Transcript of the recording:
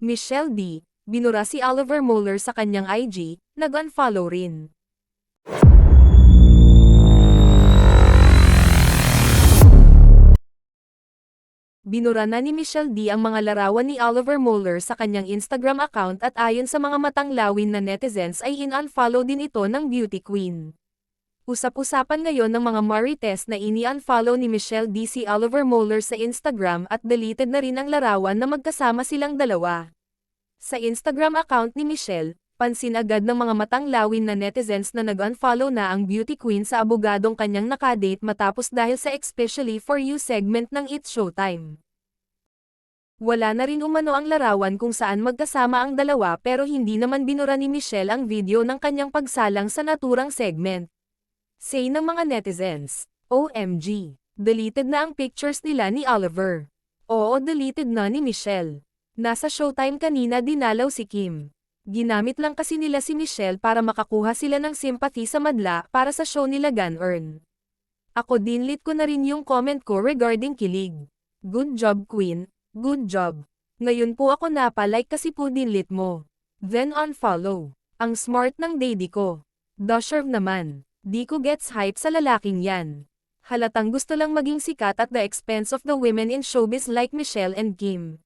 Michelle D. Binura si Oliver Mueller sa kanyang IG, nag-unfollow rin. Binura na ni Michelle D ang mga larawan ni Oliver Mueller sa kanyang Instagram account at ayon sa mga matanglawin na netizens ay in-unfollow din ito ng beauty queen. Usap-usapan ngayon ng mga marites na ini-unfollow ni Michelle D si Oliver Mueller sa Instagram at deleted na rin ang larawan na magkasama silang dalawa. Sa Instagram account ni Michelle, pansin agad ng mga matanglawin na netizens na nag-unfollow na ang beauty queen sa abogadong kanyang nakadate matapos dahil sa Especially For You segment ng It's Showtime. Wala na rin umano ang larawan kung saan magkasama ang dalawa pero hindi naman binura ni Michelle ang video ng kanyang pagsalang sa naturang segment. Say ng mga netizens, OMG, deleted na ang pictures nila ni Oliver. Oo, deleted na ni Michelle. Nasa Showtime kanina dinalaw si Kim. Ginamit lang kasi nila si Michelle para makakuha sila ng sympathy sa madla para sa show nila Gan-Earn. Ako dinlit ko na rin yung comment ko regarding kilig. Good job Queen, good job. Ngayon po ako napalike kasi po dinlit mo. Then unfollow. Ang smart ng daddy ko. Deserve naman. Di ko gets hype sa lalaking yan. Halatang gusto lang maging sikat at the expense of the women in showbiz like Michelle and Kim.